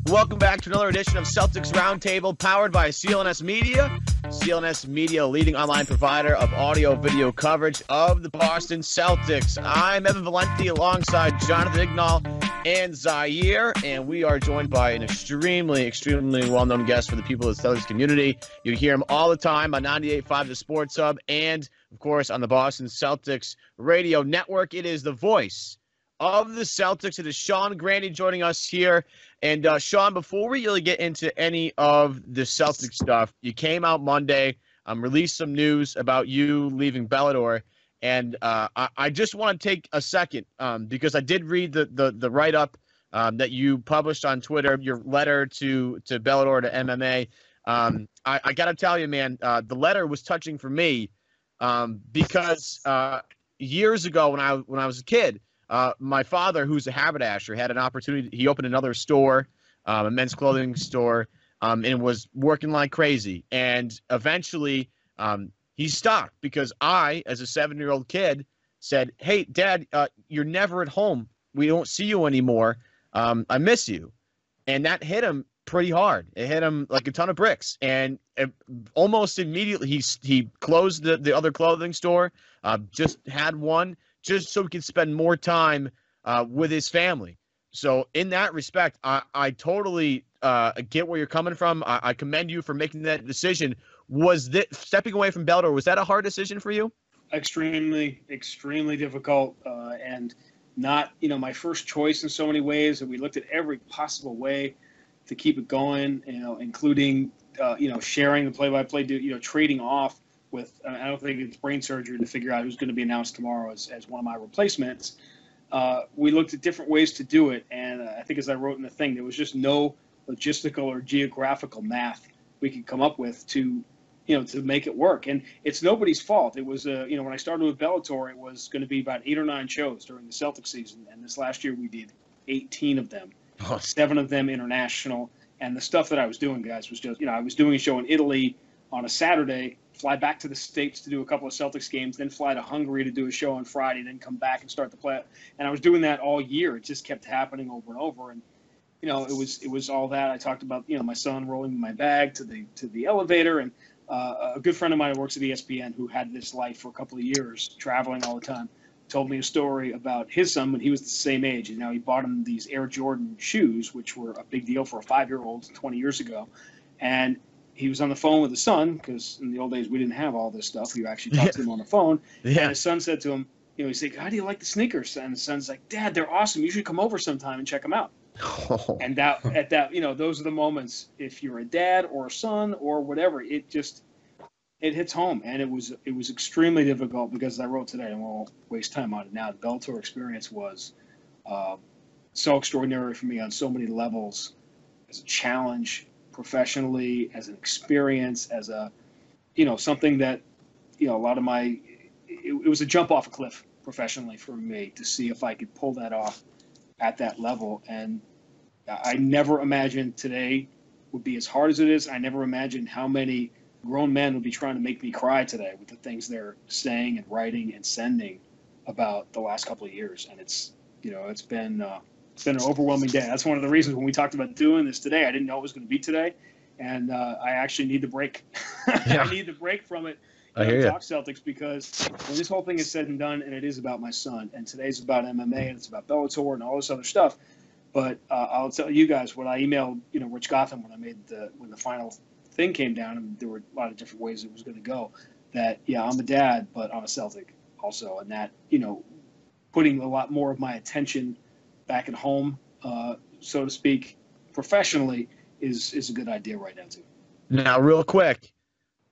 Welcome back to another edition of Celtics Roundtable, powered by CLNS Media. CLNS Media, a leading online provider of audio-video coverage of the Boston Celtics. I'm Evan Valenti alongside Jonathan Ignal and Zaire, and we are joined by an extremely well-known guest for the people of the Celtics community. You hear him all the time on 98.5 The Sports Hub and, of course, on the Boston Celtics radio network. It is the voice of the Celtics. It is Sean Grande joining us here. And Sean, before we really get into any of the Celtics stuff, you came out Monday, released some news about you leaving Bellator. And I just want to take a second because I did read the write-up that you published on Twitter, your letter to Bellator, to MMA. I got to tell you, man, the letter was touching for me because years ago when I was a kid, my father, who's a haberdasher, had an opportunity. He opened another store, a men's clothing store, and was working like crazy. And eventually he stopped because I, as a 7-year-old kid, said, "Hey, Dad, you're never at home. We don't see you anymore. I miss you." And that hit him pretty hard. It hit him like a ton of bricks. And almost immediately he closed the other clothing store, just had one, just so he could spend more time with his family. So in that respect, I totally get where you're coming from. I commend you for making that decision. Was that stepping away from Bellator, was that a hard decision for you? Extremely difficult, and not, my first choice in so many ways. And we looked at every possible way to keep it going, including, sharing the play-by-play, trading off with, I don't think it's brain surgery to figure out who's going to be announced tomorrow as one of my replacements. We looked at different ways to do it, and I think, as I wrote in the thing, there was just no logistical or geographical math we could come up with to make it work. And it's nobody's fault. It was, when I started with Bellator, it was going to be about 8 or 9 shows during the Celtic season, and this last year we did 18 of them, 7 of them international. And the stuff that I was doing, guys, was just, I was doing a show in Italy on a Saturday, fly back to the States to do a couple of Celtics games, then fly to Hungary to do a show on Friday, then come back and start the play. And I was doing that all year. It just kept happening over and over. And, it was all that. I talked about, my son rolling my bag to the elevator. And a good friend of mine who works at ESPN, who had this life for a couple of years, traveling all the time, told me a story about his son when he was the same age. And now he bought him these Air Jordan shoes, which were a big deal for a 5-year-old 20 years ago. And he was on the phone with his son, because in the old days we didn't have all this stuff. We actually talked to him on the phone. Yeah. And his son said to him, he's like, "How do you like the sneakers?" And his son's like, "Dad, they're awesome. You should come over sometime and check them out." Oh. And those are the moments, if you're a dad or a son or whatever, it hits home. And it was extremely difficult because, as I wrote today, and we won't waste time on it now, the Bellator experience was so extraordinary for me on so many levels, as a challenge, professionally, as an experience, as a, something that, a lot of it was a jump off a cliff professionally for me to see if I could pull that off at that level. And I never imagined today would be as hard as it is. I never imagined how many grown men would be trying to make me cry today with the things they're saying and writing and sending about the last couple of years. And it's been an overwhelming day. That's one of the reasons when we talked about doing this today, I didn't know it was going to be today. And I actually need the break. Yeah. I need the break from it. Talk Celtics, because when this whole thing is said and done, and it is about my son, and today's about MMA, and it's about Bellator and all this other stuff. But I'll tell you guys what I emailed, Rich Gotham when the final thing came down, and there were a lot of different ways it was going to go. That I'm a dad, but I'm a Celtic also, and that putting a lot more of my attention back at home, so to speak, professionally, is a good idea right now too. Now, real quick,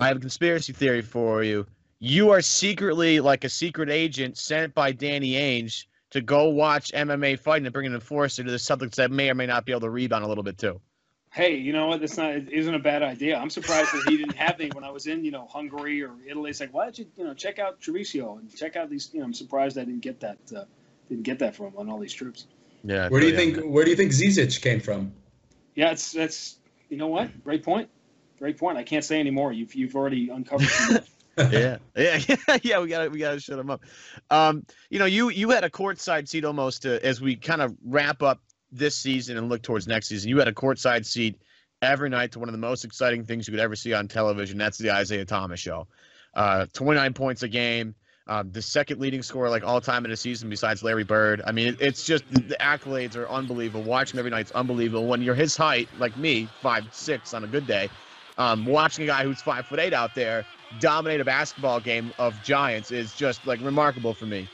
I have a conspiracy theory for you. You are secretly like a secret agent sent by Danny Ainge to go watch MMA fighting and bring an enforcer to the Celtics that may or may not be able to rebound a little bit too. Hey, you know what? It isn't a bad idea. I'm surprised that he didn't have me when I was in, Hungary or Italy. It's like, why don't you, check out Treviso and check out these. I'm surprised I didn't get that from him on all these trips. Yeah. Where do you think Zizic came from? Yeah, that's you know what? Great point. I can't say anymore. You've already uncovered too much. Yeah. We gotta shut him up. You had a courtside seat almost as we kind of wrap up this season and look towards next season, you had a courtside seat every night to one of the most exciting things you could ever see on television. That's the Isaiah Thomas show. 29 points a game, the second leading scorer like all time in a season besides Larry Bird. I mean, it's just the accolades are unbelievable. Watching him every night's unbelievable. When you're his height, like me, 5'6" on a good day, watching a guy who's 5'8" out there dominate a basketball game of giants is just like remarkable for me.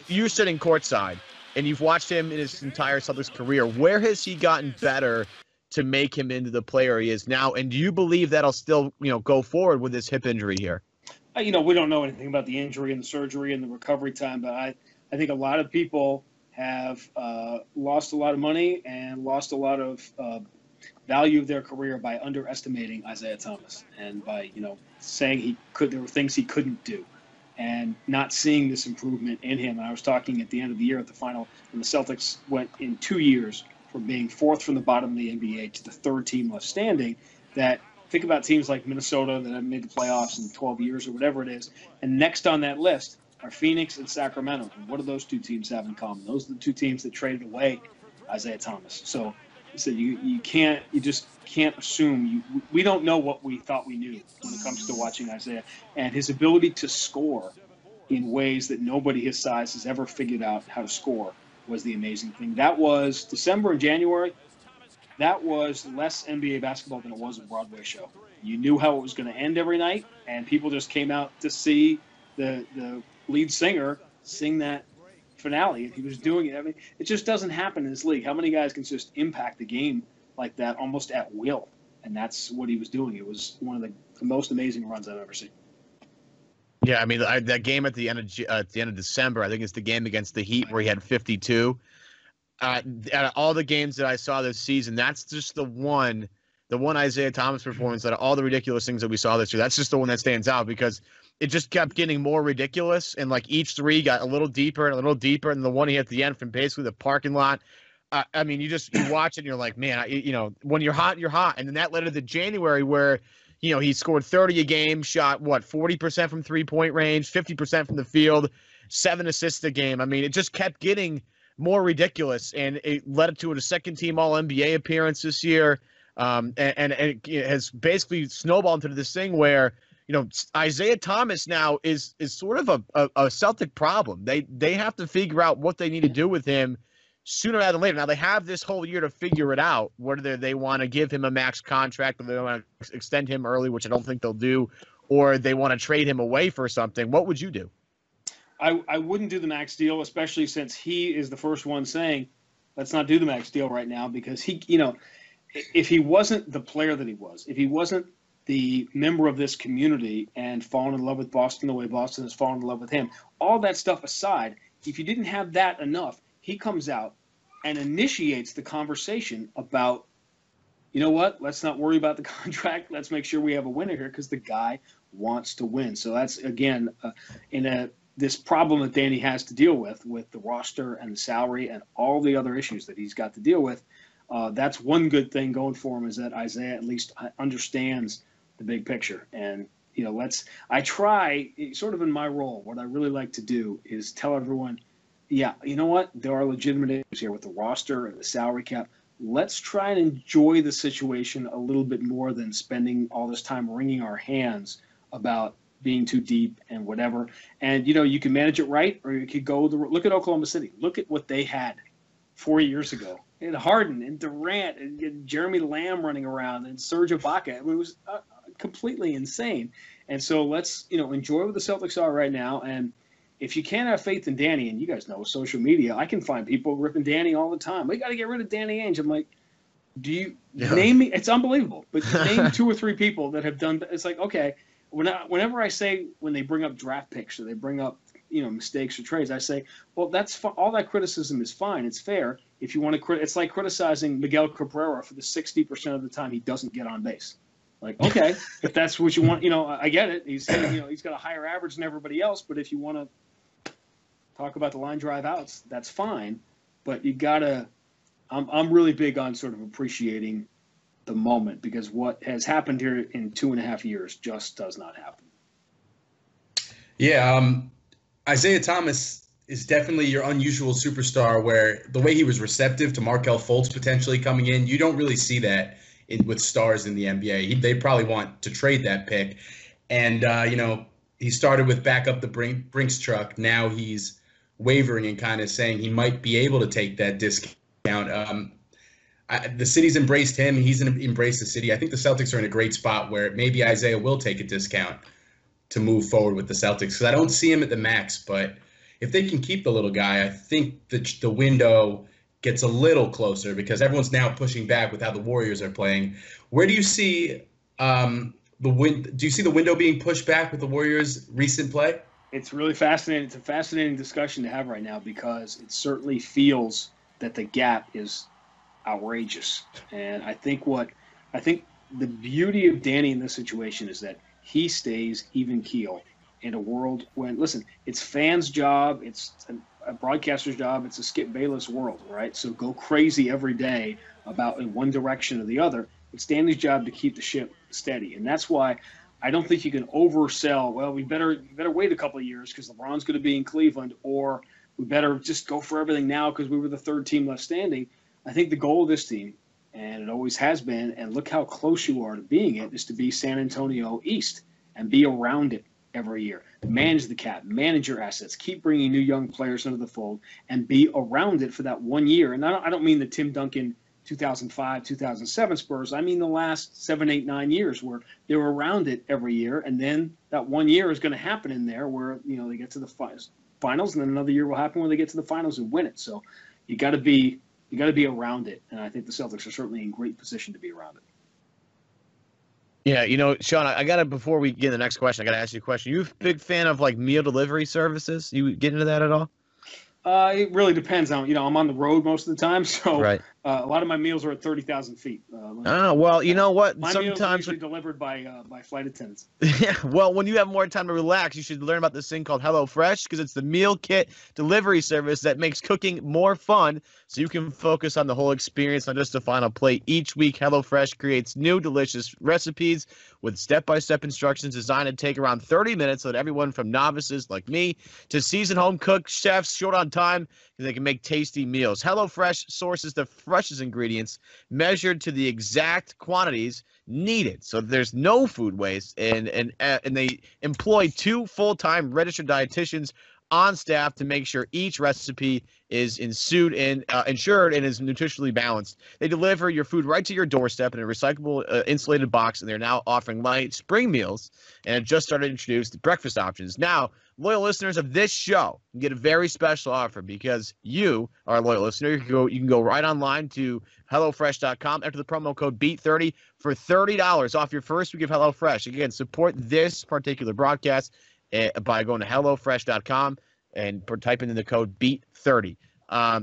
You're sitting courtside and you've watched him in his entire Celtics career. Where has he gotten better to make him into the player he is now? And do you believe that'll still, go forward with this hip injury here? We don't know anything about the injury and the surgery and the recovery time, but I think a lot of people have lost a lot of money and lost a lot of value of their career by underestimating Isaiah Thomas and by, saying there were things he couldn't do and not seeing this improvement in him. And I was talking at the end of the year at the final when the Celtics went in 2 years from being fourth from the bottom of the NBA to the third team left standing, that think about teams like Minnesota that have made the playoffs in 12 years or whatever it is. And next on that list are Phoenix and Sacramento. And what do those two teams have in common? Those are the two teams that traded away Isaiah Thomas. So you just can't assume. We don't know what we thought we knew when it comes to watching Isaiah. And his ability to score in ways that nobody his size has ever figured out how to score was the amazing thing. That was December and January. That was less NBA basketball than it was a Broadway show. You knew how it was going to end every night, and people just came out to see the lead singer sing that finale, and he was doing it. I mean, it just doesn't happen in this league. How many guys can just impact the game like that almost at will? And that's what he was doing. It was one of the most amazing runs I've ever seen. Yeah, I mean, that game at the end of December, I think it's the game against the Heat where he had 52. Out of all the games that I saw this season, that's just the one Isaiah Thomas performance out of all the ridiculous things that we saw this year. That's just the one that stands out because it just kept getting more ridiculous, and like each three got a little deeper and a little deeper, and the one he hit at the end from basically the parking lot. I mean, you watch it and you're like, man, when you're hot, you're hot. And then that led to the January where, he scored 30 a game, shot 40% from 3-point range, 50% from the field, 7 assists a game. I mean, it just kept getting more ridiculous, and it led to a second-team All-NBA appearance this year, and it has basically snowballed into this thing where, Isaiah Thomas now is sort of a Celtic problem. They have to figure out what they need to do with him sooner rather than later. Now, they have this whole year to figure it out, whether they want to give him a max contract or they want to extend him early, which I don't think they'll do, or they want to trade him away for something. What would you do? I wouldn't do the max deal, especially since he is the first one saying, let's not do the max deal right now, because he, if he wasn't the player that he was, if he wasn't the member of this community and fallen in love with Boston the way Boston has fallen in love with him, all that stuff aside, if you didn't have that enough, he comes out and initiates the conversation about, you know what, let's not worry about the contract. Let's make sure we have a winner here because the guy wants to win. So that's, again, this problem that Danny has to deal with the roster and the salary and all the other issues that he's got to deal with. That's one good thing going for him, is that Isaiah at least understands the big picture. And, I try, sort of in my role, what I really like to do is tell everyone, yeah, you know what? There are legitimate issues here with the roster and the salary cap. Let's try and enjoy the situation a little bit more than spending all this time wringing our hands about being too deep and whatever. And, you can manage it right, or you could look at Oklahoma City. Look at what they had 4 years ago. And Harden and Durant and Jeremy Lamb running around and Serge Ibaka. I mean, it was completely insane. And so let's, enjoy what the Celtics are right now. And if you can't have faith in Danny, and you guys know social media, I can find people ripping Danny all the time. We got to get rid of Danny Ainge. I'm like, name me? It's unbelievable. But name 2 or 3 people that have done. It's like, okay, whenever I say, when they bring up draft picks or they bring up, mistakes or trades, I say, well, that's all that criticism is fine. It's fair. If you want to it's like criticizing Miguel Cabrera for the 60% of the time he doesn't get on base. Like, okay, if that's what you want, I get it. He's he's got a higher average than everybody else, but if you want to talk about the line drive outs, that's fine. But you gotta, I'm really big on sort of appreciating the moment, because what has happened here in 2.5 years just does not happen. Yeah, Isaiah Thomas, is definitely your unusual superstar, where the way he was receptive to Markelle Fultz potentially coming in, you don't really see that with stars in the NBA. They probably want to trade that pick. And, he started with back up the Brinks truck. Now he's wavering and kind of saying he might be able to take that discount. The city's embraced him. He's embraced the city. I think the Celtics are in a great spot where maybe Isaiah will take a discount to move forward with the Celtics, because I don't see him at the max. But if they can keep the little guy, I think the window gets a little closer, because everyone's now pushing back with how the Warriors are playing. Where do you see do you see the window being pushed back with the Warriors' recent play? It's really fascinating. It's a fascinating discussion to have right now, because it certainly feels that the gap is outrageous. And I think the beauty of Danny in this situation is that he stays even keel in a world when, listen, it's fans' job, it's a broadcaster's job, it's a Skip Bayless world, right? So go crazy every day about in one direction or the other. It's Danny's job to keep the ship steady, and that's why I don't think you can oversell. Well, we better wait a couple of years because LeBron's going to be in Cleveland, or we better just go for everything now because we were the third team left standing. I think the goal of this team, and it always has been, and look how close you are to being it, is to be San Antonio East and be around it every year. Manage the cap, manage your assets, keep bringing new young players into the fold, and be around it for that 1 year. And I don't mean the Tim Duncan 2005, 2007 Spurs. I mean the last 7, 8, 9 years where they were around it every year, and then that 1 year is going to happen in there where they get to the finals, and then another year will happen where they get to the finals and win it. So you got to be around it, and I think the Celtics are certainly in great position to be around it. Yeah, Sean, I got to, before we get to the next question, I got to ask you a question. You a big fan of like meal delivery services? You get into that at all? It really depends on, I'm on the road most of the time, so right. A lot of my meals are at 30,000 feet. Well, you know what? My meals are usually delivered by flight attendants. Yeah, well, when you have more time to relax, you should learn about this thing called HelloFresh, because it's the meal kit delivery service that makes cooking more fun, so you can focus on the whole experience, not just the final plate. Each week, HelloFresh creates new delicious recipes with step-by-step instructions designed to take around 30 minutes so that everyone from novices like me to seasoned home cook chefs short on time, they can make tasty meals. HelloFresh sources the freshest ingredients measured to the exact quantities needed, so there's no food waste. And they employ 2 full-time registered dietitians on staff to make sure each recipe is ensured and is nutritionally balanced. They deliver your food right to your doorstep in a recyclable insulated box, and they're now offering light spring meals and have just started to introduce the breakfast options. Now, loyal listeners of this show can get a very special offer because you are a loyal listener. You can go right online to HelloFresh.com, enter the promo code BEAT30 for $30 off your first week of HelloFresh. Again, support this particular broadcast by going to HelloFresh.com and typing in the code BEAT30.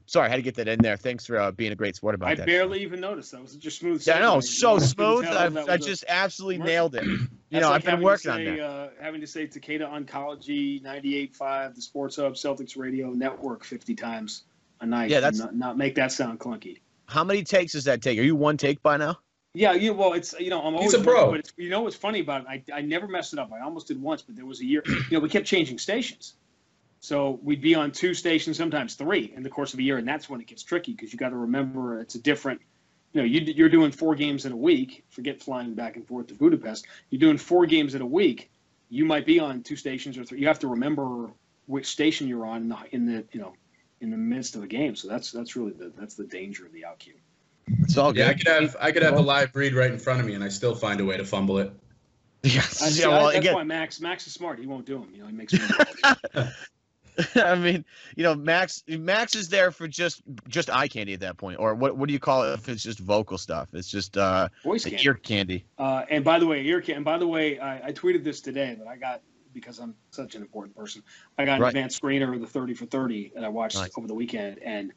Sorry, I had to get that in there. Thanks for being a great sport about that. I barely even noticed. That was just smooth. Yeah, I know. So smooth. I just absolutely nailed it. I've been working on that. Having to say Takeda Oncology, 98.5, the Sports Hub, Celtics Radio Network 50 times a night. Yeah, that's not make that sound clunky. How many takes does that take? Are you one take by now? Yeah, well, it's I'm always a pro. But what's funny about it? I never messed it up. I almost did once, but there was a year. We kept changing stations, so we'd be on 2 stations, sometimes 3, in the course of a year, and that's when it gets tricky because you got to remember it's a different. You're doing 4 games in a week. Forget flying back and forth to Budapest. You're doing 4 games in a week. You might be on 2 stations or 3. You have to remember which station you're on in the midst of a game. So that's really the danger of the out cue. It's all good. Yeah, I could have the live read right in front of me, and I still find a way to fumble it. Yes. That's why Max is smart. He won't do them. He makes me. I mean, Max is there for just eye candy at that point, or what do you call it if it's just vocal stuff? It's just voice candy. Ear candy. And by the way, I tweeted this today, but I got, because I'm such an important person, I got an advanced screener of the 30 for 30 that I watched over the weekend, and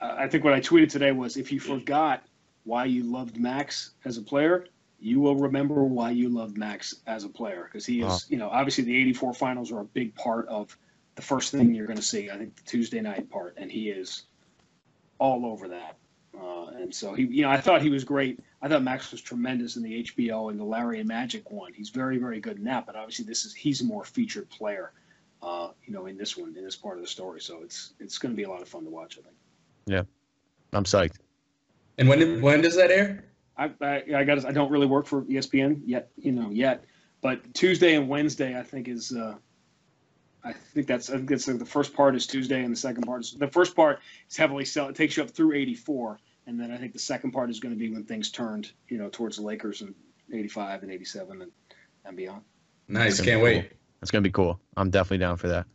I think what I tweeted today was, if you forgot why you loved Max as a player, you will remember why you loved Max as a player, because he is, obviously the 84 finals are a big part of the first thing you're going to see. I think the Tuesday night part, and he is all over that. And so I thought he was great. I thought Max was tremendous in the HBO and the Larry and Magic one. He's very, very good in that, but obviously he's a more featured player. in this one, in this part of the story. So it's going to be a lot of fun to watch, I think. Yeah, I'm psyched. And when does that air? I don't really work for ESPN yet, but Tuesday and Wednesday I think is the first part is Tuesday and the second part is the first part is heavily it takes you up through 84, and then I think the second part is going to be when things turned towards the Lakers in 85 and 87 and beyond. Nice, can't wait. That's gonna be cool. I'm definitely down for that.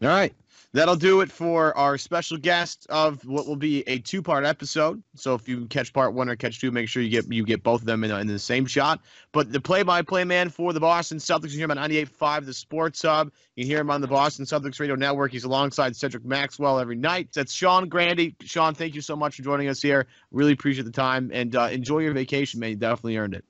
All right. That'll do it for our special guest of what will be a 2-part episode. So if you catch part 1 or catch 2, make sure you get both of them in the same shot. But the play-by-play man for the Boston Celtics, you hear him on 98.5, the Sports Hub. You hear him on the Boston Celtics Radio Network. He's alongside Cedric Maxwell every night. That's Sean Grande. Sean, thank you so much for joining us here. Really appreciate the time, and enjoy your vacation, man. You definitely earned it.